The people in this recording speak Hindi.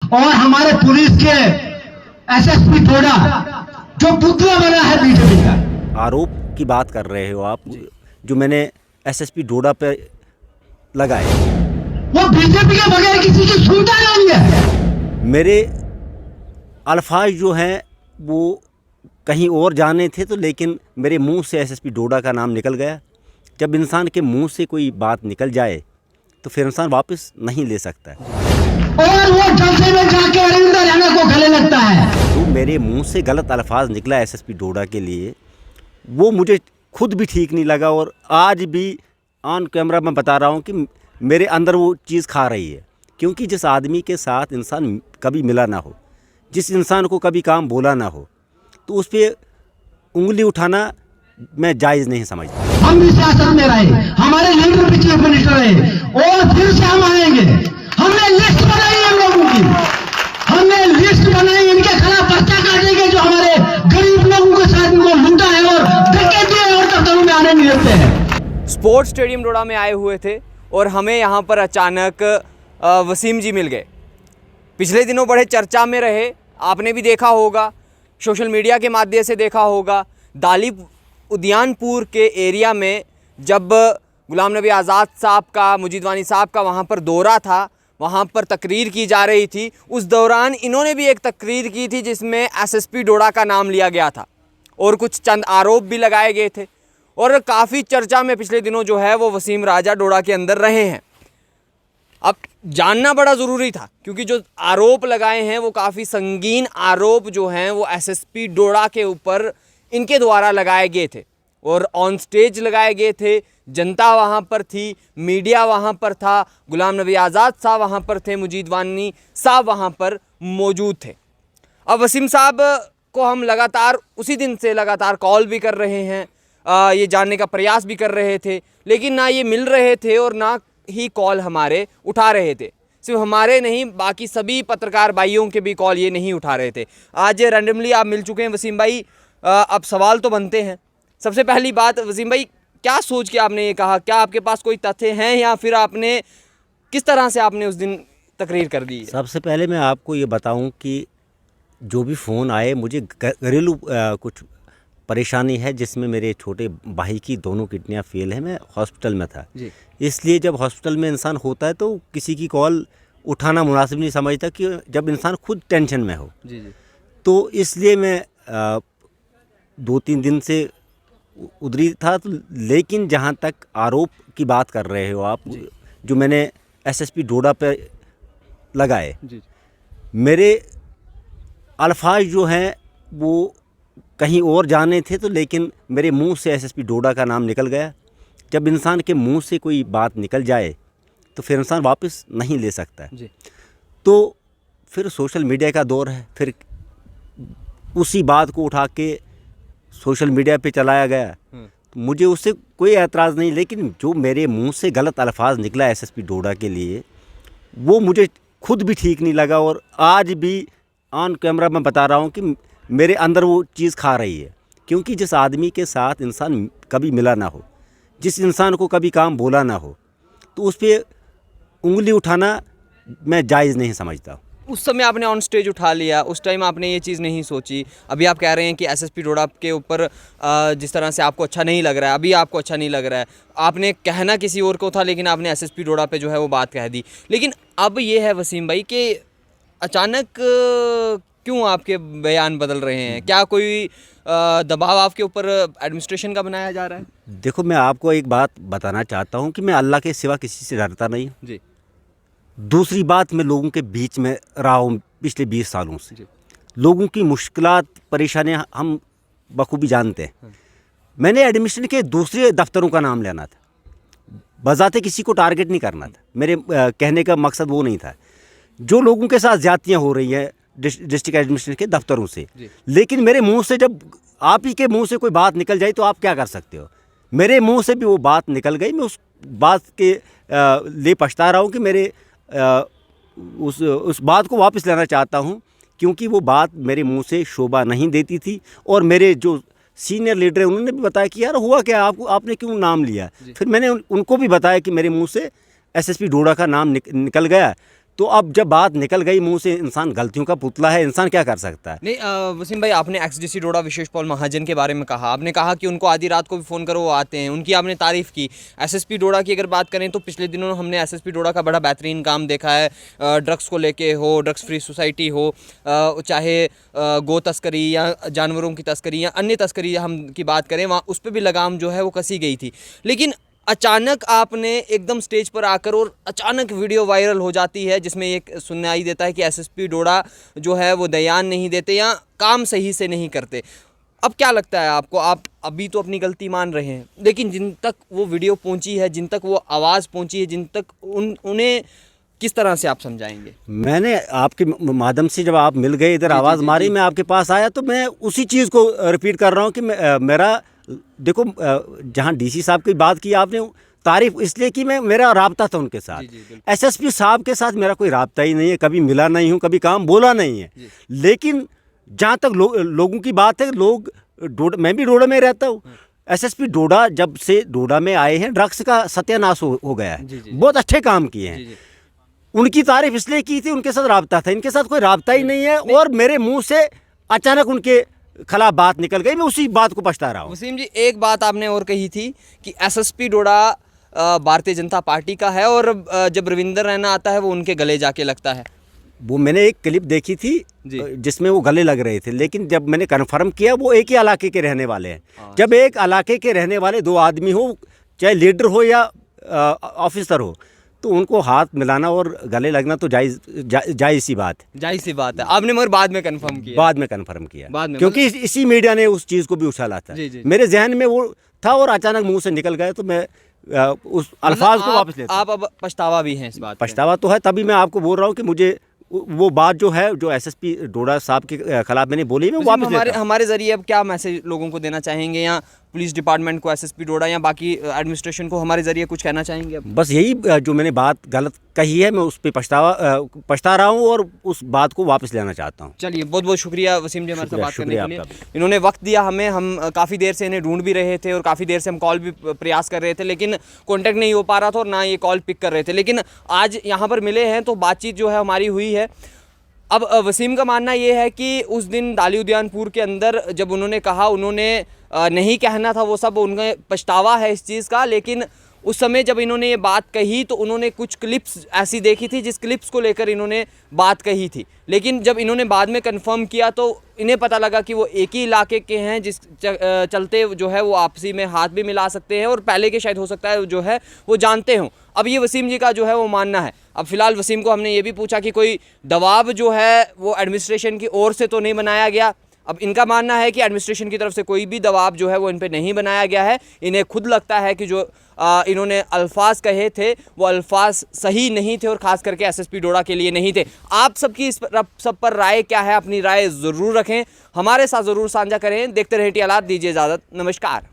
और हमारे पुलिस के एसएसपी डोडा जो पुतला बना है बीजेपी का। आरोप की बात कर रहे हो आप, जो मैंने एसएसपी डोडा पे लगाए, वो बीजेपी के बगैर किसी की सुनता नहीं है। मेरे अल्फाज जो हैं वो कहीं और जाने थे, तो लेकिन मेरे मुंह से एसएसपी डोडा का नाम निकल गया। जब इंसान के मुंह से कोई बात निकल जाए तो फिर इंसान वापस नहीं ले सकता है। और वो जलसे में जाके अरविंद राणा को गले लगता है। तो मेरे मुंह से गलत अल्फाज निकला एसएसपी डोडा के लिए, वो मुझे खुद भी ठीक नहीं लगा। और आज भी ऑन कैमरा मैं बता रहा हूँ कि मेरे अंदर वो चीज़ खा रही है। क्योंकि जिस आदमी के साथ इंसान कभी मिला ना हो, जिस इंसान को कभी काम बोला ना हो, तो उस पर उंगली उठाना मैं जायज़ नहीं समझता। हम भी सियासत में रहे, हमारे लीडर भी चीफ मिनिस्टर रहे, और फिर से हम आएंगे। हमने लिस्ट बनाई है लोगों की, हमने लिस्ट बनाई इनके खिलाफ पर्चा काटेंगे जो हमारे गरीब लोगों के साथ इनको लूटा है और धक्के दिए और दफ्तरों में आने नहीं देते हैं। स्पोर्ट्स स्टेडियम डोडा में आए हुए थे और हमें यहाँ पर अचानक वसीम जी मिल गए। पिछले दिनों बड़े चर्चा में रहे, आपने भी देखा होगा, सोशल मीडिया के माध्यम से देखा होगा। दाली उद्यानपुर के एरिया में जब गुलाम नबी आज़ाद साहब का, मुजीद वानी साहब का वहाँ पर दौरा था, वहाँ पर तकरीर की जा रही थी। उस दौरान इन्होंने भी एक तकरीर की थी जिसमें एसएसपी डोडा का नाम लिया गया था और कुछ चंद आरोप भी लगाए गए थे। और काफ़ी चर्चा में पिछले दिनों जो है वो वसीम राजा डोडा के अंदर रहे हैं। अब जानना बड़ा ज़रूरी था क्योंकि जो आरोप लगाए हैं वो काफ़ी संगीन आरोप जो हैं वो एसएसपी डोडा के ऊपर इनके द्वारा लगाए गए थे और ऑन स्टेज लगाए गए थे। जनता वहाँ पर थी, मीडिया वहाँ पर था, गुलाम नबी आज़ाद साहब वहाँ पर थे, मुजीद वानी साहब वहाँ पर मौजूद थे। अब वसीम साहब को हम लगातार उसी दिन से लगातार कॉल भी कर रहे हैं, ये जानने का प्रयास भी कर रहे थे, लेकिन ना ये मिल रहे थे और ना ही कॉल हमारे उठा रहे थे। सिर्फ हमारे नहीं, बाकी सभी पत्रकार भाइयों के भी कॉल ये नहीं उठा रहे थे। आज रैंडमली आप मिल चुके हैं वसीम भाई। अब सवाल तो बनते हैं। सबसे पहली बात वसीम भाई, क्या सोच के आपने ये कहा? क्या आपके पास कोई तथ्य हैं या फिर आपने किस तरह से आपने उस दिन तकरीर कर दी? सबसे पहले मैं आपको ये बताऊं कि जो भी फ़ोन आए, मुझे घरेलू कुछ परेशानी है जिसमें मेरे छोटे भाई की दोनों किडनियाँ फेल हैं। मैं हॉस्पिटल में था जी। इसलिए जब हॉस्पिटल में इंसान होता है तो किसी की कॉल उठाना मुनासिब नहीं समझता कि जब इंसान खुद टेंशन में हो। जी जी। तो इसलिए मैं 2-3 दिन से उधरी था। तो लेकिन जहाँ तक आरोप की बात कर रहे हो आप, जो मैंने एसएसपी डोडा पे लगाए, जी। मेरे अल्फाज जो हैं वो कहीं और जाने थे, तो लेकिन मेरे मुंह से एसएसपी डोडा का नाम निकल गया। जब इंसान के मुंह से कोई बात निकल जाए तो फिर इंसान वापस नहीं ले सकता है। जी। तो फिर सोशल मीडिया का दौर है, फिर उसी बात को उठा के सोशल मीडिया पे चलाया गया। तो मुझे उससे कोई एतराज़ नहीं, लेकिन जो मेरे मुंह से गलत अल्फाज निकला एसएसपी डोडा के लिए, वो मुझे खुद भी ठीक नहीं लगा। और आज भी ऑन कैमरा मैं बता रहा हूँ कि मेरे अंदर वो चीज़ खा रही है। क्योंकि जिस आदमी के साथ इंसान कभी मिला ना हो, जिस इंसान को कभी काम बोला ना हो, तो उस पर उंगली उठाना मैं जायज़ नहीं समझता। उस समय आपने ऑन स्टेज उठा लिया, उस टाइम आपने ये चीज़ नहीं सोची। अभी आप कह रहे हैं कि एसएसपी डोडा के ऊपर जिस तरह से आपको अच्छा नहीं लग रहा है, अभी आपको अच्छा नहीं लग रहा है। आपने कहना किसी और को था लेकिन आपने एसएसपी डोडा पे जो है वो बात कह दी। लेकिन अब ये है वसीम भाई कि अचानक क्यों आपके बयान बदल रहे हैं? क्या कोई दबाव आपके ऊपर एडमिनिस्ट्रेशन का बनाया जा रहा है? देखो, मैं आपको एक बात बताना चाहता हूँ कि मैं अल्लाह के सिवा किसी से डरता नहीं। जी। दूसरी बात, मैं लोगों के बीच में रहा हूँ पिछले 20 सालों से। जी। लोगों की मुश्किलात, परेशानियाँ हम बखूबी जानते हैं। मैंने एडमिशन के दूसरे दफ्तरों का नाम लेना था, बजाते किसी को टारगेट नहीं करना था। मेरे कहने का मकसद वो नहीं था। जो लोगों के साथ ज़्यादतियाँ हो रही हैं डिस्ट्रिक्ट एडमिनिस्ट्रेशन के दफ्तरों से, लेकिन मेरे मुंह से जब आप ही के मुंह से कोई बात निकल जाए तो आप क्या कर सकते हो? मेरे मुंह से भी वो बात निकल गई। मैं उस बात के लिए पछता रहा हूँ कि मेरे उस बात को वापस लेना चाहता हूँ, क्योंकि वो बात मेरे मुंह से शोभा नहीं देती थी। और मेरे जो सीनियर लीडर हैं उन्होंने भी बताया कि यार हुआ क्या, आपने क्यों नाम लिया। फिर मैंने उनको भी बताया कि मेरे मुंह से एसएसपी डोडा का नाम निकल गया। तो अब जब बात निकल गई मुंह से, इंसान गलतियों का पुतला है, इंसान क्या कर सकता है। नहीं वसीम भाई, आपने एक्स-डीसी डोडा विशेष पॉल महाजन के बारे में कहा, आपने कहा कि उनको आधी रात को भी फ़ोन करो वो आते हैं, उनकी आपने तारीफ़ की। एसएसपी डोडा की अगर बात करें तो पिछले दिनों हमने एसएसपी डोडा का बड़ा बेहतरीन काम देखा है। ड्रग्स को लेके हो, ड्रग्स फ्री सोसाइटी हो, चाहे गो तस्करी या जानवरों की तस्करी या अन्य तस्करी हम की बात करें, वहाँ उस पर भी लगाम जो है वो कसी गई थी। लेकिन अचानक आपने एकदम स्टेज पर आकर और अचानक वीडियो वायरल हो जाती है जिसमें एक सुनाई देता है कि एसएसपी डोडा जो है वो ध्यान नहीं देते या काम सही से नहीं करते। अब क्या लगता है आपको? आप अभी तो अपनी गलती मान रहे हैं, लेकिन जिन तक वो वीडियो पहुंची है, जिन तक वो आवाज़ पहुंची है, जिन तक उन्हें किस तरह से आप समझाएंगे? मैंने आपके माध्यम से, जब आप मिल गए इधर आवाज़ मारी, मैं आपके पास आया तो मैं उसी चीज़ को रिपीट कर रहा हूँ कि मेरा देखो, जहाँ डीसी साहब की बात की आपने, तारीफ इसलिए कि मेरा राब्ता था उनके साथ। एसएसपी साहब के साथ मेरा कोई राब्ता ही नहीं है, कभी मिला नहीं हूँ, कभी काम बोला नहीं है। लेकिन जहाँ तक लोगों की बात है, लोग मैं भी डोडा में रहता हूँ। एसएसपी डोडा जब से डोडा में आए हैं, ड्रग्स का सत्यानाश हो गया है, बहुत अच्छे काम किए हैं। उनकी तारीफ इसलिए की थी, उनके साथ राब्ता था, इनके साथ कोई राब्ता ही नहीं है। और मेरे मुंह से अचानक उनके खिलाफ बात निकल गई, मैं उसी बात को पछता रहा हूँ। वसीम जी, एक बात आपने और कही थी कि एसएसपी डोडा भारतीय जनता पार्टी का है और जब रविंदर रैना आता है वो उनके गले जाके लगता है। वो मैंने एक क्लिप देखी थी जिसमें वो गले लग रहे थे, लेकिन जब मैंने कन्फर्म किया वो एक ही इलाके के रहने वाले हैं। जब एक इलाके के रहने वाले दो आदमी हो, चाहे लीडर हो या ऑफिसर हो, तो उनको हाथ मिलाना और गले लगना तो जायज़ सी बात है। जायज़ सी बात है। आपने मगर बाद में कंफर्म किया? क्योंकि इसी मीडिया ने उस चीज़ को भी उछाला था। मेरे जहन में वो था और अचानक मुंह से निकल गए, तो मैं उस अल्फाज को वापस लेता हूं। आप अब पछतावा भी हैं इस बात? पछतावा तो है, तभी मैं आपको बोल रहा हूँ कि मुझे वो बात जो है, जो एसएसपी डोडा साहब के खिलाफ मैंने बोली, मैं वापस लेता हूं। हमारे ज़रिए अब क्या मैसेज लोगों को देना चाहेंगे, या पुलिस डिपार्टमेंट को, एसएसपी डोडा या बाकी एडमिनिस्ट्रेशन को हमारे ज़रिए कुछ कहना चाहेंगे अब? बस यही, जो मैंने बात गलत कही है, मैं उस पर पछता रहा हूँ और उस बात को वापस लेना चाहता हूँ। चलिए, बहुत बहुत शुक्रिया वसीम जी हमारे साथ बात करने के लिए। इन्होंने वक्त दिया हमें, हम काफ़ी देर से इन्हें ढूंढ भी रहे थे और काफ़ी देर से हम कॉल भी प्रयास कर रहे थे, लेकिन कॉन्टैक्ट नहीं हो पा रहा था और ना ये कॉल पिक कर रहे थे। लेकिन आज यहाँ पर मिले हैं तो बातचीत जो है हमारी हुई है। अब वसीम का मानना ये है कि उस दिन दाली उद्यानपुर के अंदर जब उन्होंने कहा, उन्होंने नहीं कहना था वो सब, उनका पछतावा है इस चीज़ का, लेकिन उस समय जब इन्होंने ये बात कही तो उन्होंने कुछ क्लिप्स ऐसी देखी थी जिस क्लिप्स को लेकर इन्होंने बात कही थी। लेकिन जब इन्होंने बाद में कंफर्म किया तो इन्हें पता लगा कि वो एक ही इलाके के हैं, जिस चलते जो है वो आपसी में हाथ भी मिला सकते हैं और पहले के शायद हो सकता है जो है वो जानते हों। अब ये वसीम जी का जो है वो मानना है। अब फिलहाल वसीम को हमने ये भी पूछा कि कोई दबाव जो है वो एडमिनिस्ट्रेशन की ओर से तो नहीं बनाया गया। अब इनका मानना है कि एडमिनिस्ट्रेशन की तरफ से कोई भी दबाव जो है वो इन पे नहीं बनाया गया है। इन्हें खुद लगता है कि जो इन्होंने अल्फाज कहे थे वो अल्फाज सही नहीं थे और ख़ास करके एसएसपी डोडा के लिए नहीं थे। आप सबकी इस सब पर राय क्या है? अपनी राय ज़रूर रखें, हमारे साथ ज़रूर साझा करें। देखते रहे टी आर, दीजिए इजाज़त, नमस्कार।